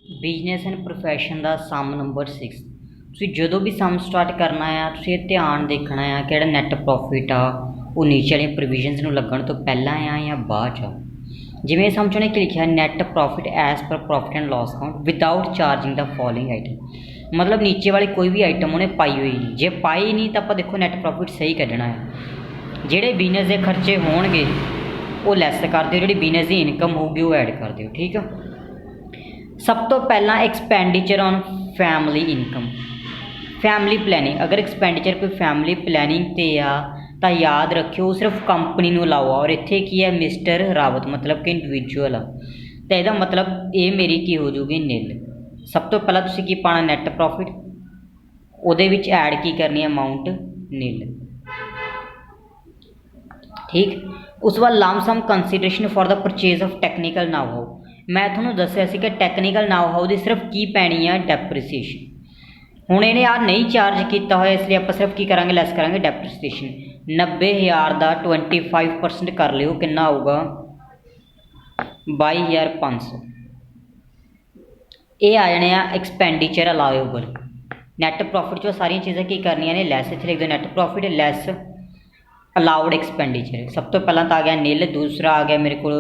Business and profession का सम number 6 तुसीं जदों भी सम स्टार्ट करना आ तुसीं ध्यान देखना आ कि जिहड़ा नैट प्रॉफिट आ वो नीचे वाली प्रोविजनस नूं लगण तो पहला आ या बाद च आ। जिवें सम च उहने लिखिआ net profit as per profit and loss account without charging the following item, मतलब नीचे वाली कोई भी आइटम उन्हें पाई हुई नहीं। जे पाई नहीं तो आपां देखो नैट प्रॉफिट सही कढ़ना है। जिहड़े बिजनेस के खर्चे होणगे वो लैस कर दिओ, जिहड़ी बिजनेस की इनकम होगी वो ऐड कर दिओ। ठीक है। सब तो पहला expenditure on family income, family planning. अगर एक्सपेंडिचर कोई फैमिली प्लैनिंग ते आ तो याद रखियो सिर्फ कंपनी नूं लाओ। और इत्थे की है मिस्टर रावत, मतलब कि इंडिविजुअल आ, तो यदा मतलब ये मेरी की हो जूगी निल। सब तो पहला तुसीं की पाना नैट प्रॉफिट, उहदे विच ऐड की करनी है अमाउंट निल। ठीक। उस बाद lump sum consideration for the purchase of technical know how. मैं थोनों दस्सिआ सी कि टैक्नीकल नाउ हाउ की सिर्फ की पैनी है डेप्रीसीएशन। हुण इहने आ नहीं चार्ज किया होया, इसलिए आप सिर्फ की करांगे लैस करांगे डेप्रीसीएशन। 90,000 का 25% कर लिओ, कितना आऊगा 22,500। ये आ जाने एक्सपेंडिचर अलाउएबल। नैट प्रॉफिट जो सारिया चीज़ां की करनिया ने लैस, इत्थे लिख दो NAT profit lace allowed expenditure. सब तो पहला तो आ गया निल, दूसरा आ गया मेरे को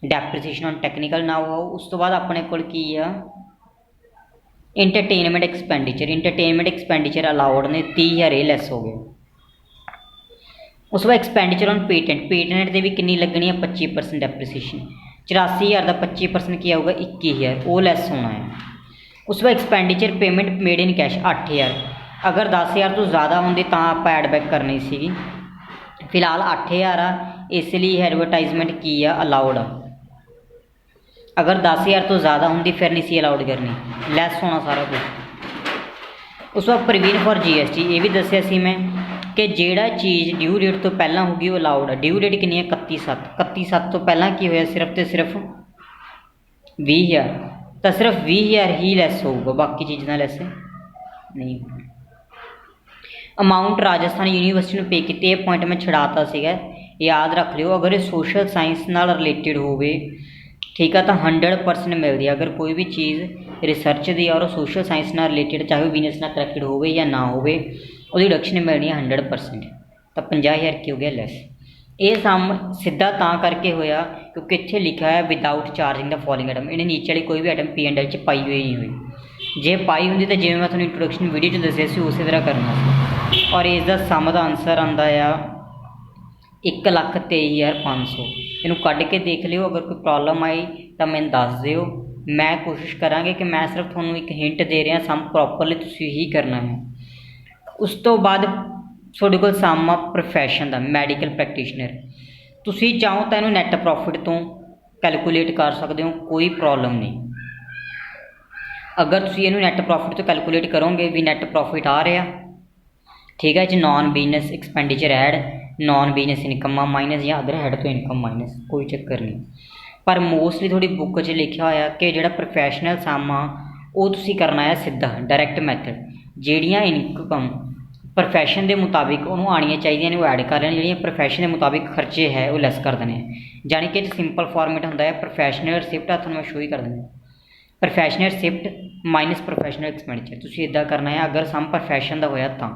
depreciation on technical know how. उस तो बाद अपने कोल की आ entertainment expenditure. Entertainment expenditure allowed ने 30,000 ये लैस हो गए। उस बाद एक्सपेंडिचर ऑन पेटेंट, पेटेंट से भी कितनी लगनी है 25% डेप्रीसीएशन। 84,000 का 25% की आऊगा 21,000, वो लैस होना है। उस बाद expenditure payment made in cash 8,000। अगर 10,000 तो ज़्यादा होंगी तो आप ऐड बैक करनी सी। फिलहाल 8,000 आ, इसलिए एडवरटाइजमेंट की आ अलाउड आ। अगर 10,000 तो ज़्यादा होंगी फिर नहीं सी अलाउड करनी, लैस होना सारा कुछ। उस वक्त प्रोविजन फॉर GST, ये भी दसिया सी मैं कि जेड़ा चीज़ ड्यू डेट तो पहला होगी वो अलाउड है। ड्यू डेट कितनी है 31/7। 31/7 तो पहला की होया सिर्फ तो सिर्फ 20,000, तो सिर्फ 20,000 ही लैस होगा, बाकी चीज़ों लैस नहीं होगी। अमाउंट राजस्थान यूनीवर्सिटी पे की, ये पॉइंट मैं छड़ाता सीगा, याद रख लियो। अगर ये सोशल साइंस नाल रिलेटिड होवे, ठीक है, तो 100% मिलती है। अगर कोई भी चीज़ रिसर्च की और सोशल साइंस नाल रिलेटिड, चाहे वो बिजनेस नाल कनैक्टेड हो या ना हो, डिडक्शन मिलनी है 100%। तो 50,000 की हो गया लैस। ये सम सीधा तां करके होया क्योंकि इत्थे लिखा है without charging the following item. इन्हें नीचे वाली कोई भी आइटम P&L च पाई हुई नहीं हुई। जे पाई होंगी तो जिवें मैं तुहानूं इंट्रोडक्शन वीडियो च दस्सिआ सी उसी तरह करना सी। और इसका सम का आंसर आंदा आ 1,23,500। इनू कढ़ के देख लियो, अगर कोई प्रॉब्लम आई तो मैंने दस दिओ। मैं कोशिश करांगे कि मैं सिर्फ तुहानूं एक हिंट दे रहा, सम प्रॉपरली तुसीं ही करना है। उस तो बाद तुहाडे कोल सम आ प्रोफैशन का, मैडिकल प्रैक्टिशनर। तुसीं चाहो तो इहनूं नैट प्रॉफिट तो कैलकुलेट कर सकते हो, कोई प्रॉब्लम नहीं। अगर तुसीं इहनूं नैट प्रॉफिट तो कैलकुलेट करोगे भी नैट प्रॉफिट आ रहा, ठीक है जी, non business expenditure add, non business income minus या अदर हैड तो इनकम माइनस, कोई चक्कर नहीं। पर मोस्टली थोड़ी बुक च लिखा होया कि जिहड़ा प्रोफैशनल सम आ वो तुसीं करना है सीधा डायरैक्ट मैथड। जिहड़ियां इनकम प्रोफैशन के मुताबिक उन्होंने आनिया चाहिए वो ऐड कर लेनी, जिहड़ियां प्रोफैशन के मुताबिक खर्चे है वो लैस कर देने। जानी कि सिंपल फॉर्मेट होंदा है प्रोफैशनल रिसिप्ट, तुहानूं मैं शो ही कर देना professional receipt minus professional expenditure. तुसीं इदां करना है अगर सम प्रोफैशन का होया तां।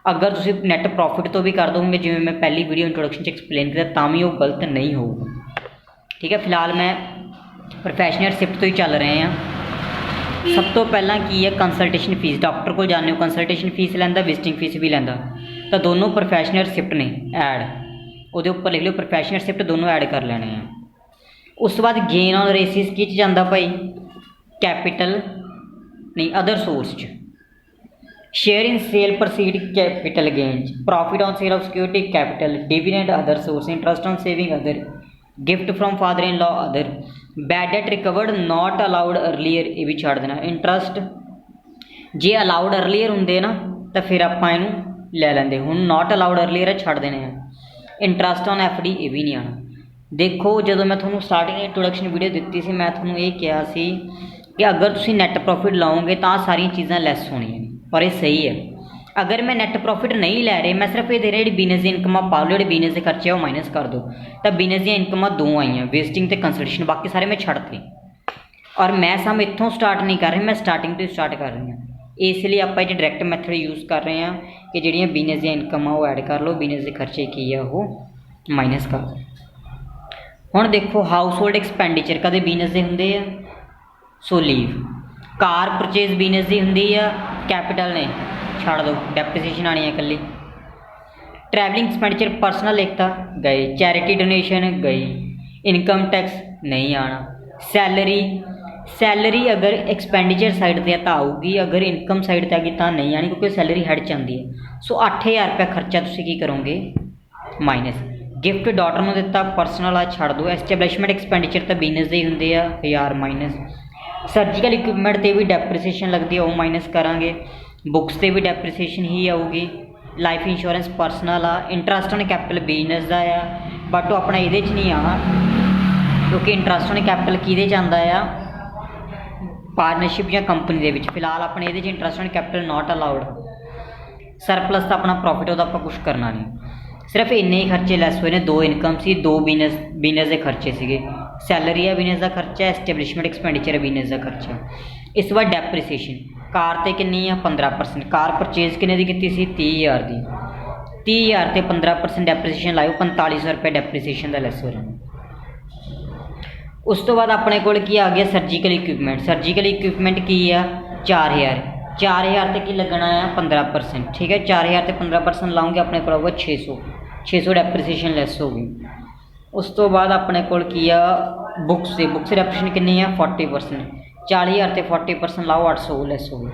अगर तुसीं नैट प्रॉफिट तो भी कर दोगे जिवें मैं पहली वीडियो इंट्रोडक्शन च एक्सप्लेन किया, तां भी वो गलत नहीं होगा। ठीक है। फिलहाल मैं प्रोफैशनल रिसिप्ट तो ही चल रहे हैं। सब तो पहला की है कंसल्टेशन फीस। डॉक्टर को जाने हो कंसल्टेशन फीस लैंदा, विजिटिंग फीस भी लैंदा, तो दोनों प्रोफैशनल रिसिप्ट ने ऐड, वो उपर लिख लो प्रोफैशनल रिसिप्ट दोनों ऐड कर लेने हैं। उस बाद गेन ऑन रेसिस कि जाता भाई कैपिटल नहीं अदर सोर्स च, share in cell proceed capital gain, profit on sale of security capital, dividend other source, interest on saving other, gift from father in law other, bad debt recovered not allowed earlier, ये भी छड़ देना। Interest जे allowed earlier होंगे ना तो फिर आप लै लेंगे, हुण नॉट अलाउड अर्लीयर छड़ देने हैं। इंटरस्ट ऑन FD ये भी नहीं आना। देखो जो मैं थोनों स्टार्टिंग इंट्रोडक्शन वीडियो दी सी, मैं थोनों ये कहा सी कि अगर तुसीं नैट प्रॉफिट लाओगे तो सारिया चीज़ां लैस होनियां, और ये सही है। अगर मैं नैट प्रॉफिट नहीं लै रही, मैं सिर्फ ये दे रहा जी बिजनेस की इनकम पा लो, जो बिजनेस के खर्चे वो माइनस कर दो, तो बिजनेस दी इनकम दो आईयां, वेस्टिंग तो कंसल्टेशन, बाकी सारे मैं छड़ते। और मैं सम इत्थों स्टार्ट नहीं कर रही, मैं स्टार्टिंग तो स्टार्ट कर रही हाँ। इसलिए आप ये डायरैक्ट मैथड यूज़ कर रहे हैं कि जिहड़ियां बिजनेस दी इनकम वो ऐड कर लो, बिजनेस के खर्चे की है वो माइनस कर दो। हुण देखो हाउस होल्ड एक्सपेंडिचर कदे बिजनेस दे हुंदे आ, so leave. Car purchase business दी हुंदी आ, कैपिटल ने छड़ दो, डेप्रीसीएशन आनी है कल्ली। ट्रैवलिंग एक्सपेंडिचर पर्सनल लिखता गए, चैरिटी डोनेशन गई, इनकम टैक्स नहीं आना। सैलरी अगर एक्सपेंडिचर साइड पर तो आऊगी, अगर इनकम साइड पर आ गई तो नहीं आनी, क्योंकि सैलरी हैड च आती है। सो 8000 रुपया खर्चा तुसीं की करोगे माइनस। गिफ्ट डॉटर में दिता परसनल आ छड़ दो। एस्टैबलिशमेंट एक्सपेंडिचर तो बिजनेस के ही होंगे आ 1000 माइनस। सर्जिकल इक्विपमेंट पर भी डेप्रीसीएशन लगती है वो माइनस करांगे। बुक्स से भी डेप्रीसीएशन ही आऊगी। लाइफ इंश्योरेंस पर्सनल आ। इंटरस्ट ऑन कैपिटल बिजनेस का आ, बट वो अपना ये नहीं आ, क्योंकि इंटरस्ट ऑन कैपिटल किहदे च आंदा आ, पार्टनरशिप या कंपनी दे विच। फिलहाल अपने ये interest on capital not allowed. Surplus तो अपना प्रॉफिट वो आप कुछ करना नहीं, सिर्फ इन्ने ही खर्चे लैस हुए ने। 2 इनकम सी, 2 बिजनेस के खर्चे सीगे। सैलरी है बिजनेस का खर्चा, एस्टैबलिशमेंट एक्सपेंडिचर है बिजनेस का खर्चा। इस बाद डेप्रीसीएशन कार ते कितनी है 15%। कार परचेज किन्ने दी कीती सी 30,000 दी। 30,000 ते 15% डेप्रीसीएशन लाओ, 4500 रुपये डेप्रीसीएशन का लैस हो रहा। उस तो बाद अपने कोल की आ गया सर्जिकल इक्विपमेंट। सर्जिकल इक्विपमेंट की आ 4000। 4000 ते की लगना है 15%, ठीक है। 4000 ते 15% लाऊंगे, अपने को होगा 600 डेप्रीसीएशन लैस होगी। उस तो बाद अपने कोल की आ बुक्स से डेप्रीसीएशन कितनी है 40%। 40,000 ते 40% लाओ, 800 लैस होगी।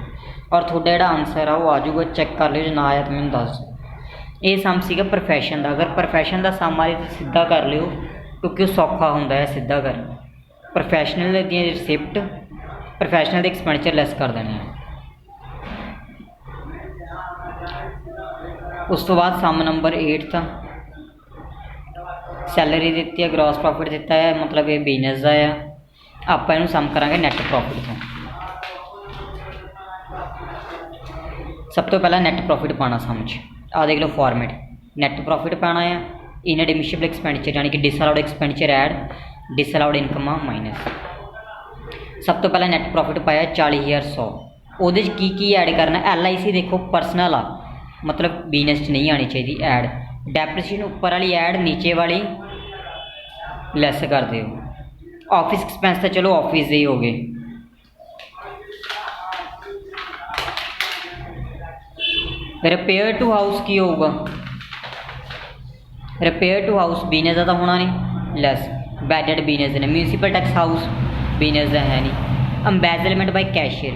और थोड़ा जिहड़ा आंसर आ वो आ जाऊगा, चैक कर लियो, जो ना आया तो मैंने दस दो। ये सम सीगा प्रोफैशन का। अगर प्रोफैशन का सम आ तो सीधा कर लियो, क्योंकि सौखा होंदा है सीधा करना। प्रोफैशनल दी रिसिप्ट, प्रोफैशनल एक्सपेंडिचर लैस कर देने हैं। उस तो बाद सम नंबर 8 था। सैलरी दी है, ग्रॉस प्रॉफिट दिता है, मतलब ये बिजनेस का है। आप इनू सम करांगे नैट प्रॉफिट तो। सब तो पहला नैट प्रॉफिट पाना समझ आ, देख लो फॉर्मेट। नैट प्रॉफिट पाना है, इनएडमिसिबल एक्सपेंडिचर यानी कि disallowed expenditure add, disallowed income minus. सब तो पहला नैट प्रॉफिट पाया 40,100। ਉਹਦੇ की ऐड करना। LIC देखो पर्सनल आ, मतलब बिजनेस नहीं आनी चाहिए ऐड। डेप्रीसीएशन उपर वाली ऐड, नीचे वाली लैस कर दो। ऑफिस एक्सपेंस तो चलो ऑफिस दे ही हो गए। रिपेयर टू हाउस की होगा, रिपेयर टू हाउस बिजनेस का तो होना नहीं, लैस। बैडेड बिजनेस ने। म्यूनसिपल टैक्स हाउस बिजनेस का है नहीं। अंबेजलमेंट बाय कैशियर,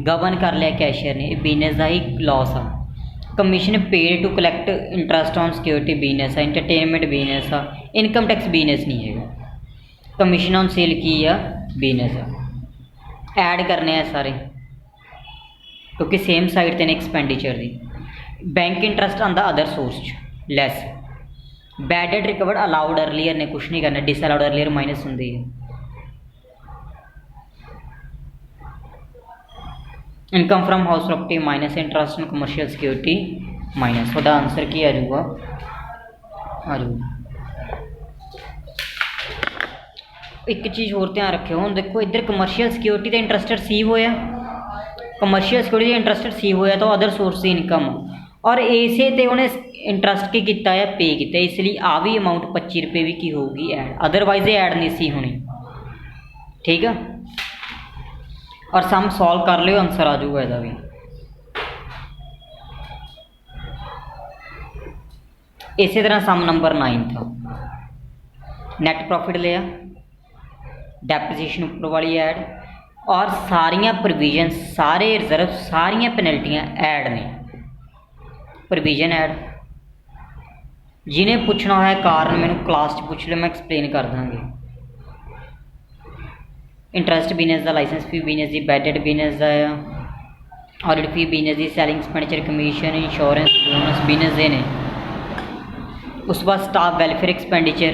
गवर्न कर लिया कैशियर ने, बिजनेस का ही लॉस आ। Commission paid to collect interest on security business है। इंटरटेनमेंट बिजनेस आ। इनकम टैक्स बिजनेस नहीं है। कमीशन ऑन सेल की आ बिजनेस आ। ऐड करने हैं सारे, क्योंकि सेम साइड ते ने एक्सपेंडिचर दी। बैंक इंटरस्ट आंदा other source less. Bad debt recovered allowed earlier ने कुछ नहीं करना, डिसअलाउड अर्लीयर माइनस होंगी है। Income from house property minus, interest on commercial security minus. थोड़ा आंसर की आ जाऊगा, आ जाऊगा। एक चीज़ होर ध्यान रखियो, हुण देखो इधर कमर्शियल सिक्योरिटी का इंटरस्ट रिसीव होया, कमर्शियल सिक्योरिटी का इंटरस्ट रिसीव होया तो अदर सोर्स की इनकम, और इसे ते उन्हें इंटरस्ट की किया है पे किया, इसलिए आ भी अमाउंट 25 रुपये भी की होगी ऐड, अदरवाइज ये ऐड नहीं सी होनी। ठीक है, और सम सॉल्व कर लियो, आंसर आ जाऊगा इसका भी। इसी तरह सम नंबर 9 था। नेट प्रॉफिट लिया, डेप्रीसिएशन ऊपर वाली ऐड, और सारिया प्रोविजन, सारे रिजर्व, सारिया पेनल्टियाँ ऐड ने। प्रोविजन ऐड, जिन्हें पूछना है कारण मैंने क्लास पूछ लो, मैं एक्सप्लेन कर देंगे। इंटरस्ट बिजनेस का, लाइसेंस फी बिजनेस की, बैडेड बिजनेस का, ऑडिट फी बिजनेस की, selling expenditure commission, insurance, bonus business दे ने। उस बाद स्टाफ वेलफेयर एक्सपेंडिचर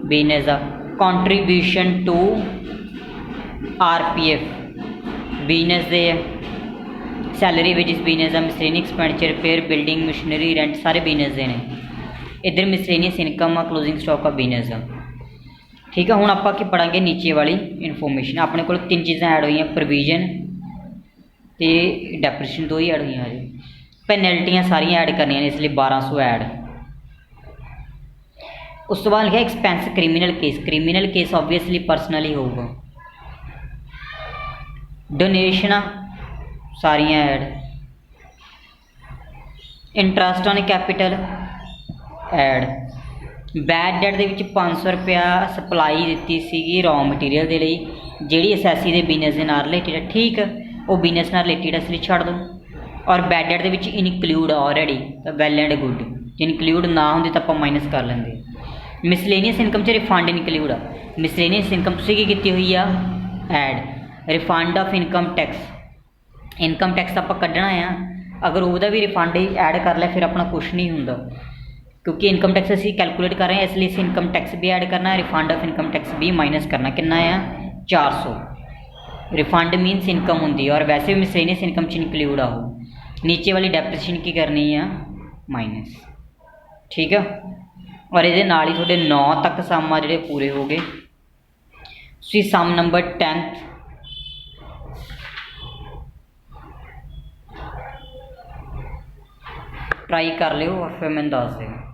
बिजनेस का, कॉन्ट्रीब्यूशन टू RPF बिजनेस दे है, सैलरी वेजिस बिजनेस का, miscellaneous expenditure, repair, building, machinery, rent सारे बिजनेस दे ने। इधर मिसलेनियस इनकम आ, क्लोजिंग स्टॉक का बिजनेस आ। ठीक है। हुण आपां की पढ़ांगे नीचे वाली इनफॉर्मेशन। अपने को 3 चीज़ां ऐड हुई, प्रोविजन तो डेप्रीशिएशन 2 ही ऐड हुई हजे। पेनल्टियाँ सारियां ऐड करनियां ने, इसलिए 1200 ऐड। उस तो बाद लिखा expense criminal case. Criminal case obviously personal ही होगा। डोनेशन सारियां add. Interest on capital add. Bad debt दे विच 500 रुपया सप्लाई दित्ती सीगी रॉ मटीरियल दे लई, जिहड़ी असैसी दे बिजनेस दे नाल रिलेटिड है। ठीक, वो बिजनेस नाल रिलेटिड है, इसलिए छड्ड दो। और बैड डेट दे विच इनकलूड ऑलरेडी तो वैल एंड गुड, जे इनकलूड ना होंदी तो आपां माइनस कर लैंदे। मिसलेनियस इनकम च रिफंड इनकलूड आ। मिसलेनियस इनकम तुसीं की कीती हुई आ add. Refund of income tax, income tax आपां कड्ढना आ, अगर वह भी रिफंड ऐड कर लिया फिर अपना कुछ नहीं होंदा, क्योंकि इनकम टैक्स असीं कैलकुलेट कर रहे हैं, इसलिए इस इनकम टैक्स भी ऐड करना, रिफंड ऑफ इनकम टैक्स भी माइनस करना। कितना है 400। रिफंड मीनस इनकम होंगी और वैसे भी मिसलेनियस इनकम च इनकलूड आ। नीचे वाली डेप्रीशिएशन की करनी है माइनस। ठीक है, और ये नाल ही थोड़े 9 तक सम आ जिहड़े पूरे हो गए। तुसीं सम नंबर 10th ट्राई कर लियो और फिर मैंने दस दियो।